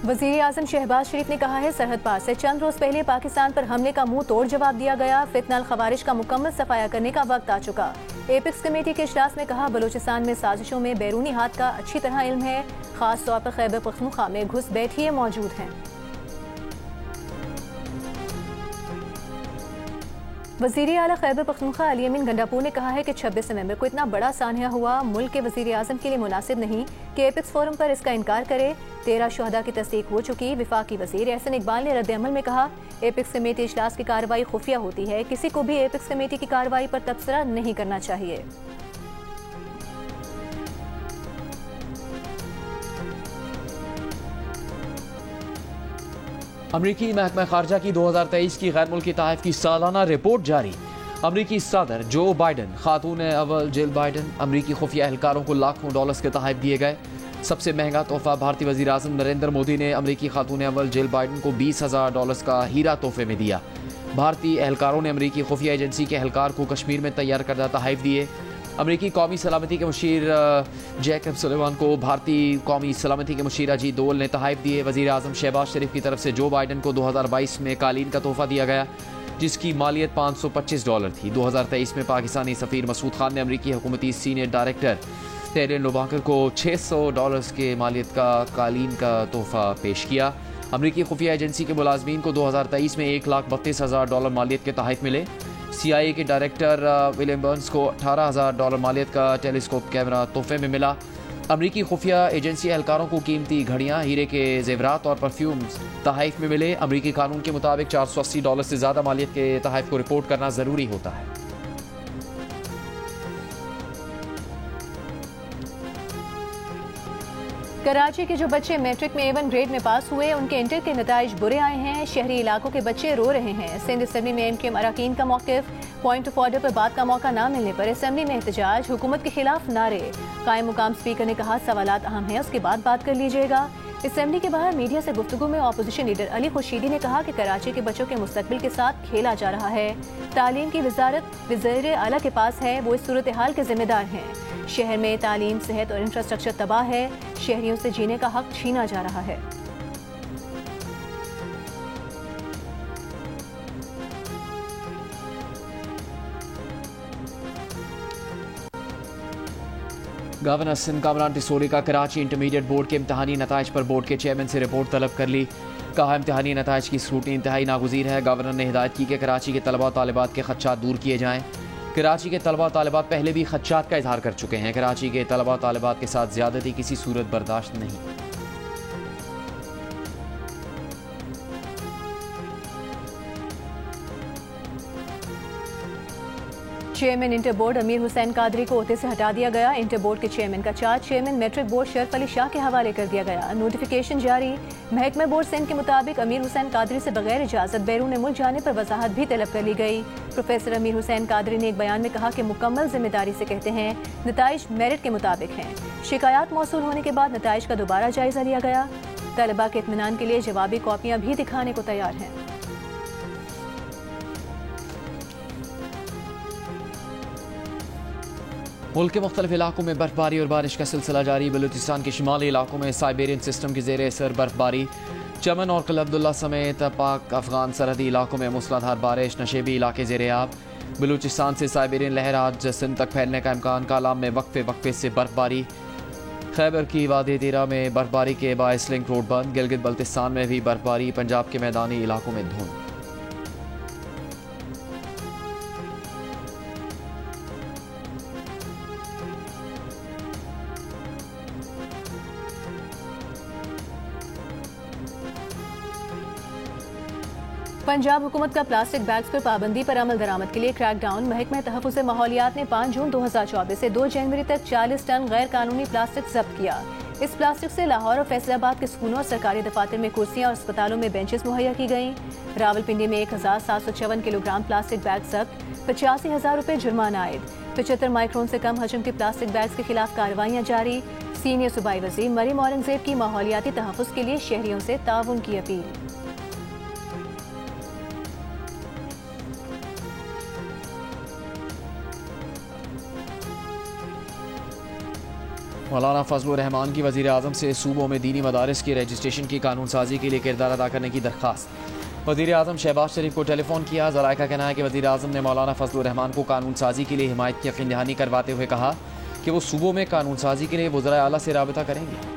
वज़ीर आज़म शहबाज शरीफ ने कहा है, सरहद पार से चंद रोज पहले पाकिस्तान पर हमले का मुंह तोड़ जवाब दिया गया। फितनल खवारिज का मुकम्मल सफाया करने का वक्त आ चुका। एपिक्स कमेटी के इजलास में कहा, बलूचिस्तान में साजिशों में बैरूनी हाथ का अच्छी तरह इल्म है, खास तौर पर खैबर पख्तूनख्वा में घुसपैठिए मौजूद हैं। वज़ीर आला खैबर पख्तूनख्वा अली अमीन गंडापुर ने कहा है कि 26 नवंबर को इतना बड़ा सानिया हुआ, मुल्क के वज़ीर आज़म के लिए मुनासिब नहीं कि एपिक्स फोरम पर इसका इनकार करे। 13 शुहदा की तस्दीक हो चुकी। वफाकी वज़ीर एहसन इकबाल ने रद्द-ए-अमल में कहा, एपिक्स कमेटी इजलास की कार्रवाई खुफिया होती है, किसी को भी एपिक्स कमेटी की कार्रवाई पर तबसरा नहीं करना चाहिए। अमरीकी महकमा खारजा की 2023 की गैर मुल्की तहफ़ की सालाना रिपोर्ट जारी। अमरीकी सदर जो बाइडन, खातून अव्वल जिल बाइडन, अमरीकी खुफिया एहलकारों को लाखों डॉलर्स के तहफ़ दिए गए। सबसे महंगा तोहफा भारतीय वज़ीर आज़म नरेंद्र मोदी ने अमरीकी खातून अव्वल जिल बाइडन को $20,000 का हीरा तोहफे में दिया। भारतीय एहलकारों ने अमरीकी खुफिया एजेंसी के एहलकार को कश्मीर में तैयार करदा तहफ़ दिए। अमरीकी कौमी सलामती के मुशीर जैकब सुलेमान को भारतीय कौमी सलामती के मुशीर अजीत दोवल ने तहफ़ दिए। वज़ीर आज़म शहबाज शरीफ की तरफ से जो बाइडन को 2022 में कालीन का तोहफा दिया गया, जिसकी मालियत $525 थी। 2023 में पाकिस्तानी सफ़ीर मसूद खान ने अमरीकी हुकूमती सीनियर डायरेक्टर टेरिन लोबाकर को $600 के मालियत का कालीन का तोहफा पेश किया। अमरीकी खुफिया एजेंसी के मुलाजमीन को 2023 में $1,32,000 मालियत के तहफ़ मिले। CIA के डायरेक्टर विलियम बर्न्स को $18,000 मालियत का टेलीस्कोप कैमरा तोहफे में मिला। अमरीकी खुफिया एजेंसी एहलकारों को कीमती घड़ियाँ, हीरे के जेवरात और परफ्यूम्स तहफ़ में मिले। अमरीकी कानून के मुताबिक $480 से ज़्यादा मालियत के तहफ़ को रिपोर्ट करना ज़रूरी होता है। कराची के जो बच्चे मैट्रिक में A1 ग्रेड में पास हुए, उनके इंटर के नताइज बुरे आए हैं। शहरी इलाकों के बच्चे रो रहे हैं। सिंध असम्बली में MKM अरकान का मौक़िफ़, पॉइंट ऑफ ऑर्डर पर बात का मौका न मिलने पर असम्बली में एहतजाज, हुकूमत के खिलाफ नारे। कायम मुकाम स्पीकर ने कहा, सवालात अहम हैं, उसके बाद बात कर लीजिएगा। असम्बली के बाहर मीडिया से गुफ्तगू में अपोजिशन लीडर अली खुर्शीदी ने कहा कि कराची के बच्चों के मुस्तकबिल के साथ खेला जा रहा है। तालीम की वजारत वज़ीर आला के पास है, वो इस सूरत हाल के जिम्मेदार हैं। शहर में तालीम, सेहत और इंफ्रास्ट्रक्चर तबाह है। शहरियों से जीने का हक छीना जा रहा है। गवर्नर सिंध कामरान टिसोली का कराची इंटरमीडिएट बोर्ड के इम्तहानी नताइज पर बोर्ड के चेयरमैन से रिपोर्ट तलब कर ली। कहा, इम्तहानी नताइज की स्क्रूटनी इंतहाई नागुज़ीर है। गवर्नर ने हिदायत की कि कराची के तलबा और तालिबात के खदशात दूर किए जाएँ। कराची के तलबा और तालिबात पहले भी खदशात का इजहार कर चुके हैं। कराची के तलबा और तालिबात के साथ ज़्यादती किसी सूरत बर्दाश्त नहीं। चेयरमैन इंटर बोर्ड अमीर हुसैन कादरी को ओहदे से हटा दिया गया। इंटर बोर्ड के चेयरमैन का charge chairman matric board Sharaf Ali Shah के हवाले कर दिया गया। नोटिफिकेशन जारी। महकमा बोर्ड सिंध के मुताबिक अमीर हुसैन कादरी से बगैर इजाजत बैरून मुल्क जाने पर वजाहत भी तलब कर ली गई। प्रोफेसर अमीर हुसैन कादरी ने एक बयान में कहा कि मुकम्मल जिम्मेदारी से कहते हैं, नताइज मेरिट के मुताबिक हैं। शिकायत मौसूल होने के बाद नताइज का दोबारा जायजा लिया गया। तलबा के इत्मीनान के लिए जवाबी कॉपियां भी दिखाने को तैयार हैं। मुल्क के मुख्तलिफ इलाकों में बर्फबारी और बारिश का सिलसिला जारी। बलूचिस्तान के शुमाली इलाकों में साइबेरियन सिस्टम के ज़ेर असर बर्फबारी। चमन और कल अब्दुल्ला समेत पाक अफगान सरहदी इलाकों में मूसलाधार बारिश, नशेबी इलाके ज़ेर आब। बलूचिस्तान से साइबेरियन लहर आज सिंध तक फैलने का इम्कान। कालाम में वक्फे वक्फे से बर्फबारी। खैबर की वादी तीरा में बर्फबारी के बायस लिंक रोड बंद। गिलगित बल्तिस्तान में भी बर्फबारी। पंजाब के मैदानी इलाकों में धुंध। पंजाब हुकूमत का प्लास्टिक बैग्स पर पाबंदी पर अमल दरामद के लिए क्रैकडाउन। महकमा तहफ़्फ़ुज़ माहौलियात ने 5 जून 2024 से 2 जनवरी तक 40 टन गैर कानूनी प्लास्टिक जब्त किया। इस प्लास्टिक से लाहौर और फैसलाबाद के स्कूलों और सरकारी दफातर में कुर्सियां और अस्पतालों में बेंचेस मुहैया की गईं। रावलपिंडी में 1754 किलोग्राम प्लास्टिक बैग जब्त, 85,000 रुपये जुर्माना आयद। 75 माइक्रोन से कम हजम के प्लास्टिक बैग्स के खिलाफ कार्रवाइयाँ जारी। सीनियर सूबाई वज़ीर मरीम औरंगजेब की माहौलियाती तहफ़्फ़ुज़ के लिए शहरियों से ताउन की अपील। मौलाना फजलुर रहमान की वज़ीर आज़म से सूबों में दीनी मदारिस की रजिस्ट्रेशन की कानून साजी के लिए किरदार अदा करने की दरख्वास्त। वज़ीर आज़म शहबाज शरीफ को टेलीफोन किया। ज़राए का कहना है कि वज़ीर आज़म ने मौलाना फजलुर रहमान को कानून साजी के लिए हिमायत की यकीन दहानी करवाते हुए कहा कि वो सूबों में कानून साजी के लिए वज़राए आला से राबिता करेंगे।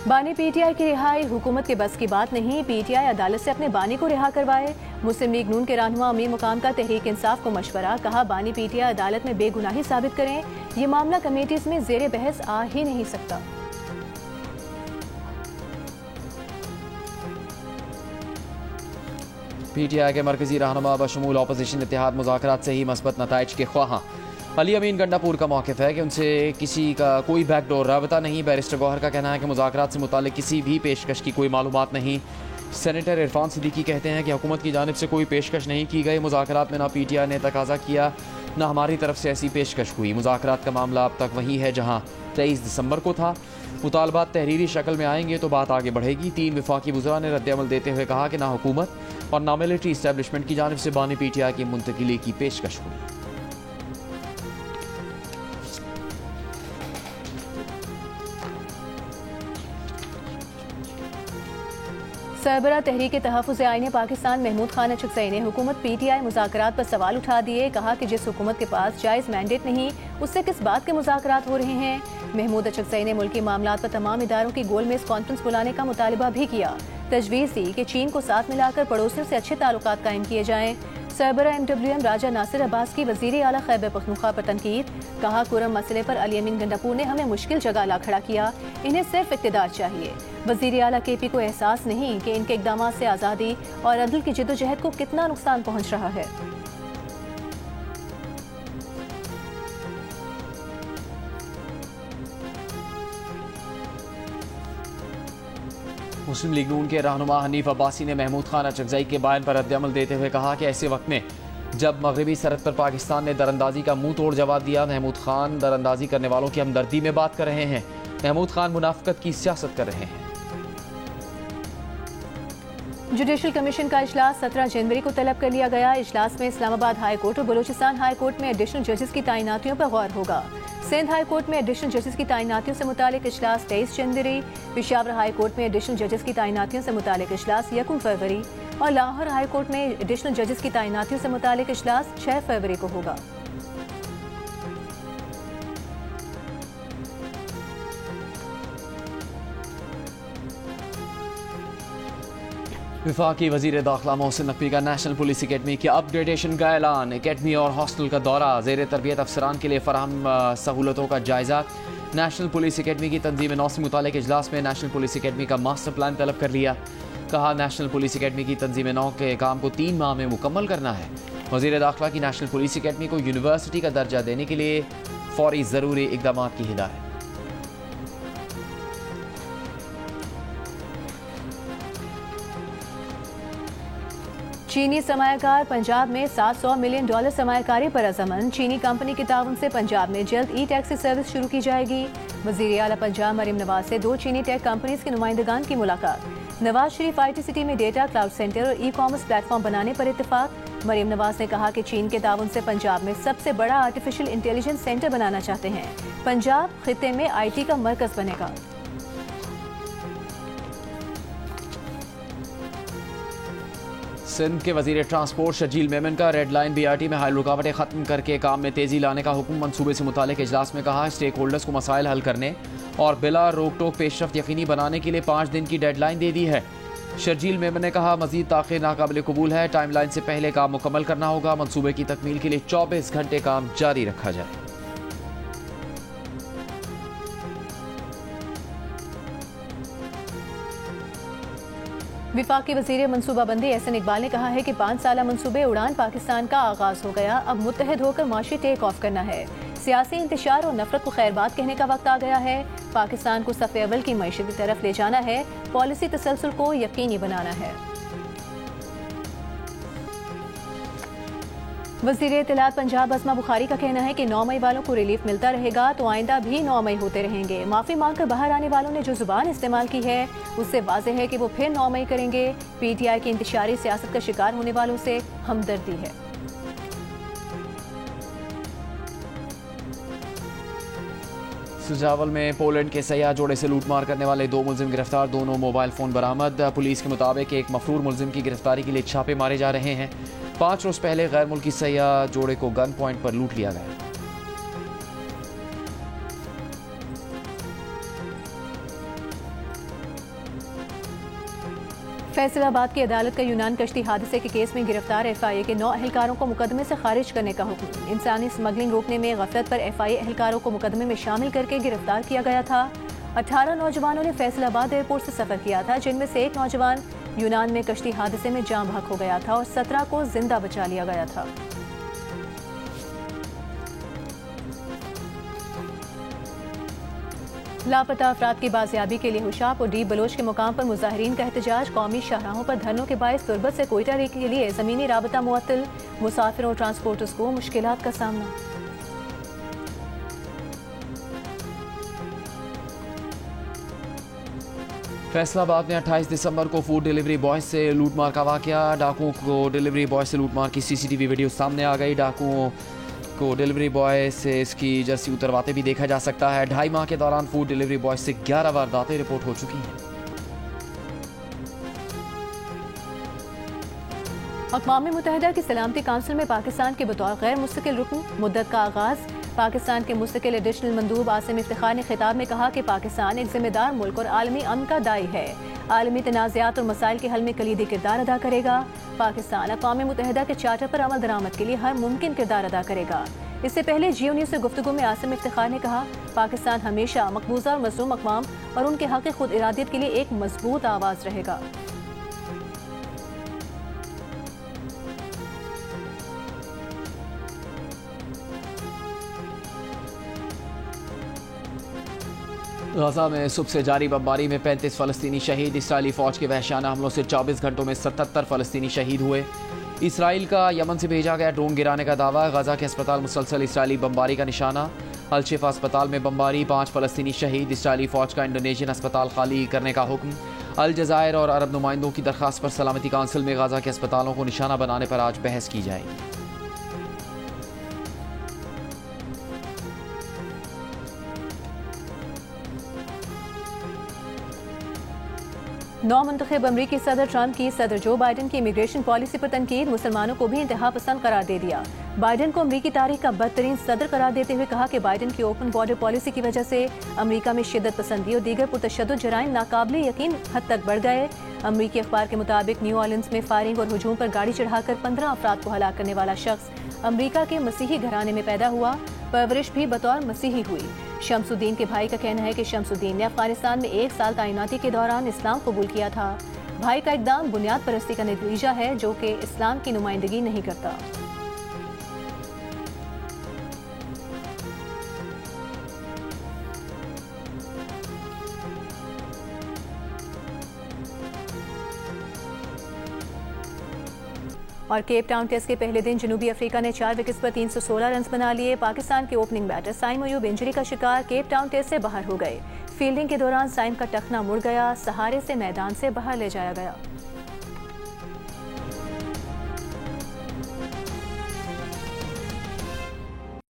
बानी पीटीआई की रिहाई हुकूमत के बस की बात नहीं, पीटीआई अदालत से अपने बानी को रिहा करवाए। मुस्लिम लीग नून के रहनुमा अमीर मुकाम का तहरीक इंसाफ को मशवरा, कहा बानी पीटीआई अदालत में बेगुनाही साबित करें, ये मामला कमेटीज में जेर बहस आ ही नहीं सकता। पीटीआई के मरकजी रहनुमा बशमूल अपोजिशन इत्तेहाद मुज़ाकरात से ही मस्बत नताइज के ख्वाहां। अली अमीन गंडापुर का मौक़िफ़ है कि उनसे किसी का कोई बैकडोर राबता नहीं। बैरिस्टर गौहर का कहना है कि मुज़ाकरात से मुताल्लिक़ किसी भी पेशकश की कोई मालूमात नहीं। सेनेटर इरफान सिद्दीकी कहते हैं कि हुकूमत की जानिब से कोई पेशकश नहीं की गई। मुज़ाकरात में ना पीटीआई ने तकाजा किया ना हमारी तरफ से ऐसी पेशकश हुई। मुज़ाकरात का मामला अब तक वही है जहाँ 23 दिसंबर को था। मुतालबात तहरीरी शक्ल में आएंगे तो बात आगे बढ़ेगी। 3 वफाकी वज़रा ने रद्द-ए-अमल देते हुए कहा कि ना हुकूमत और ना मिलिट्री इस्टेब्लिशमेंट की जानिब से बानी पीटीआई की मुंतकिली की पेशकश हुई। सरबरा तहरीक तहफ़्फ़ुज़ आईन पाकिस्तान महमूद खान अचकज़ई ने हुकूमत पीटीआई मुज़ाकरात पर सवाल उठा दिए। कहा कि जिस हुकूमत के पास जायज़ मैंडेट नहीं, उससे किस बात के मुज़ाकरात हो रहे हैं। महमूद अचकज़ई ने मुल्की मामलात पर तमाम इदारों की गोलमेज कॉन्फ्रेंस बुलाने का मुतालबा भी किया। तजवीज़ दी कि चीन को साथ मिलाकर पड़ोसियों से अच्छे ताल्लुकात कायम किए जाएँ। सरबरा MWM राजा नासिर अब्बास की वज़ीर आला खैबर पख्तूनख्वा पर तनकीद, कहा कुरम मसले पर अली अमीन गंडापुर ने हमें मुश्किल जगह ला खड़ा किया, इन्हें सिर्फ इक़्तिदार चाहिए। वज़ीर आला KP को एहसास नहीं कि इनके इक़दाम से आज़ादी और अदल की जिद्दोजहद को कितना नुकसान पहुँच रहा है। मुस्लिम लीग नून के रहनुमा हनीफ अब्बासी ने महमूद खान अचकज़ई के बयान पर रद्द-ए-अमल देते हुए कहा कि ऐसे वक्त में जब मगरबी सरहद पर पाकिस्तान ने दरअंदाजी का मुंह तोड़ जवाब दिया, महमूद खान दरअंदाजी करने वालों की हमदर्दी में बात कर रहे हैं। महमूद खान मुनाफिकत की सियासत कर रहे हैं। जुडिशल कमीशन का इजलास 17 जनवरी को तलब कर लिया गया। इजलास में इस्लामाबाद हाई कोर्ट और बलूचिस्तान हाई कोर्ट में एडिशनल जजेस की तैनातियों पर गौर होगा। सिंध हाई कोर्ट में एडिशनल जजेस की तैनातियों से मुतालिक इजलास 23 जनवरी, पेशावर हाई कोर्ट में एडिशनल जजेस की तैनातियों से मुतालिक इजलास 1 फरवरी और लाहौर हाई कोर्ट में एडिशनल जजेस की तैनातियों से मुतालिक इजलास 6 फरवरी को होगा। वफाकी वज़ीर दाखिला मोहसिन नकवी का नेशनल पुलिस अकेडमी की अपग्रेडेशन का ऐलान। अकेडमी और हॉस्टल का दौरा, ज़ेर तरबियत अफसरान के लिए फराहम सहूलतों का जायज़ा। नेशनल पुलिस अकेडमी की तंजीम नौ से मुतालिक इजलास में नेशनल पुलिस अकेडमी का मास्टर प्लान तलब कर लिया। कहा नेशनल पुलिस अकेडमी की तंजीम नौ के काम को 3 माह में मुकम्मल करना है। वज़ीर दाखिला की नेशनल पुलिस अकेडमी को यूनिवर्सिटी का दर्जा देने के लिए फौरी ज़रूरी इक़दाम की हिदायत। चीनी सरमायाकार पंजाब में $700 मिलियन सरमायाकारी पर अज़मन। चीनी कंपनी के ताउन से पंजाब में जल्द ई-टैक्सी सर्विस शुरू की जाएगी। वज़ीर आला पंजाब मरीम नवाज से 2 चीनी टेक कंपनीज के नुमाइंदगान की मुलाकात। नवाज शरीफ IT सिटी में डेटा, क्लाउड सेंटर और ई-कॉमर्स प्लेटफॉर्म बनाने पर इत्तेफाक। मरीम नवाज ने कहा कि चीन के ताउन से पंजाब में सबसे बड़ा आर्टिफिशियल इंटेलिजेंस सेंटर बनाना चाहते हैं। पंजाब खित्ते में IT का मरकज बनेगा। सिंध के वजीर ट्रांसपोर्ट शर्जील मेमन का रेड लाइन BRT में हाल रुकावटें खत्म करके काम में तेजी लाने का हुक्म। मंसूबे से मुतालिक इजलास में कहा स्टेक होल्डर्स को मसाइल हल करने और बिला रोक टोक पेशरफ्त यकीनी बनाने के लिए 5 दिन की डेडलाइन दे दी है। शर्जील मेमन ने कहा मजीद ताख़ीर नाकाबिल कबूल है, टाइमलाइन से पहले काम मुकम्मल करना होगा। मंसूबे की तकमील के लिए 24 घंटे काम जारी रखा जाए। विफाकी वज़ीर मनसूबाबंदी एहसन इकबाल ने कहा है कि 5 साला मनसूबे उड़ान पाकिस्तान का आगाज हो गया, अब मुत्तहद होकर माशी टेक ऑफ करना है। सियासी इंतशार और नफरत को खैरबाद कहने का वक्त आ गया है। पाकिस्तान को सफ़े अव्वल की मईशत की तरफ ले जाना है, पॉलिसी तसलसल को यकीनी बनाना है। वज़ीर इत्तलात पंजाब अस्मा बुखारी का कहना है कि 9 मई वालों को रिलीफ मिलता रहेगा तो आइंदा भी 9 मई होते रहेंगे। माफ़ी मांगकर बाहर आने वालों ने जो जुबान इस्तेमाल की है उससे वाज़ेह है कि वो फिर 9 मई करेंगे। PTI की इंतशारी सियासत का शिकार होने वालों से हमदर्दी है। सुजावल में पोलैंड के सयाह जोड़े से लूटमार करने वाले 2 मुलजिम गिरफ्तार, दोनों मोबाइल फ़ोन बरामद। पुलिस के मुताबिक एक मफरूर मुलजिम की गिरफ्तारी के लिए छापे मारे जा रहे हैं। 5 रोज़ पहले गैर मुल्की सयाह जोड़े को गन पॉइंट पर लूट लिया गया। फैसलाबाद की अदालत का यूनान कश्ती हादसे के केस में गिरफ्तार FIA के 9 अहलकारों को मुकदमे से खारिज करने का हुक्म। इंसानी स्मगलिंग रोकने में गफलत पर FIA अहलकारों को मुकदमे में शामिल करके गिरफ्तार किया गया था। 18 नौजवानों ने फैसलाबाद एयरपोर्ट से सफर किया था, जिनमें से एक नौजवान यूनान में कश्ती हादसे में जाँ बहक हो गया था और 17 को जिंदा बचा लिया गया था। लापता अफराद की बाजियाबी के लिए हुशाब और डीप बलोच के मुकाम पर मुजाहिरीन का एहतजाज। कौमी शाहराहों पर धरनों के बायस तुरबत से कोयटा के लिए ज़मीनी राबता मुअत्तल, मुसाफिरों और ट्रांसपोर्टर्स को मुश्किलात का सामना। फैसलाबाद में 28 दिसंबर को फूड डिलीवरी बॉय से लूटमार का वाकया। डाकुओं को डिलीवरी बॉय से लूटमार की CCTV वीडियो सामने आ गई। डाकुओं को डिलीवरी बॉय से इसकी जर्सी उतरवाते भी देखा जा सकता है। 2.5 माह के दौरान फूड डिलीवरी बॉय से 11 वारदातें रिपोर्ट हो चुकी हैं। अक़वाम मुत्तहिदा की सलामती काउंसिल में पाकिस्तान के बतौर गैर मुस्तकिल रुकन मुद्दत का आगाज। पाकिस्तान के मुस्तकिल एडिशनल मंदूब आसिम इफ्तिखार ने खिताब में कहा कि पाकिस्तान एक जिम्मेदार मुल्क और आलमी अमन का दाई है। आलमी तनाज़ात और मसाइल के हल में कलीदी किरदार अदा करेगा। पाकिस्तान अक़वाम मुत्तहिदा के चार्टर पर अमल दरामद के लिए हर मुमकिन किरदार अदा करेगा। इससे पहले GEO न्यूज़ से गुफ्तगू में आसिम इफ्तिखार ने कहा, पाकिस्तान हमेशा मकबूजा और मज़लूम अक़वाम और उनके हक़ खुद इरादियत के लिए एक मजबूत आवाज़ रहेगा। गजा में सुबह से जारी बमबारी में 35 फ़लस्तीनी शहीद। इसराइली फ़ौज के वहशाना हमलों से 24 घंटों में 77 फ़लस्तीनी शहीद हुए। इसराइल का यमन से भेजा गया ड्रोन गिराने का दावा। गजा के अस्पताल मुसलसल इसराइली बमबारी का निशाना। अल-शिफा अस्पताल में बमबारी, 5 फ़लस्तीनी शहीद। इसराइली फ़ौज का इंडोनेशियन अस्पताल खाली करने का हुक्म। अल जज़ायर और अरब नुमाइंदों की दरख्वास्त पर सलामती काउंसिल में गजा के अस्पतालों को निशाना बनाने पर आज बहस की जाएगी। नौ मुंतखब अमरीकी सदर ट्रंप की सदर जो बाइडन की इमिग्रेशन पॉलिसी पर तनकीद। मुसलमानों को भी इंतहा पसंद करार दे दिया। बाइडन को अमरीकी तारीख का बदतरीन सदर करार देते हुए कहा कि बाइडन की ओपन बॉर्डर पॉलिसी की वजह से अमरीका में शिद्दत पसंदी और दीगर पुरतशद्दुद जराइम नाकाबिले यकीन हद तक बढ़ गए। अमरीकी अखबार के मुताबिक न्यू ऑर्लिन्स में फायरिंग और हुजूम पर गाड़ी चढ़ाकर 15 अफराद को हलाक करने वाला शख्स अमरीका के मसीही घराने में पैदा हुआ। परवरिश भी बतौर मसीही हुई। शमसुद्दीन के भाई का कहना है कि शमसुद्दीन ने अफगानिस्तान में 1 साल तैनाती के दौरान इस्लाम कबूल किया था। भाई का इकदाम बुनियाद परस्ती का नतीजा है जो कि इस्लाम की नुमाइंदगी नहीं करता। और केप टाउन टेस्ट के पहले दिन जनूबी अफ्रीका ने 4 विकेट्स पर 316 रन बना लिए। पाकिस्तान के opening batter Saim Ayub injury का शिकार केप टाउन टेस्ट से बाहर हो गए। फील्डिंग के दौरान साइम का टखना मुड़ गया, सहारे से मैदान से बाहर ले जाया गया।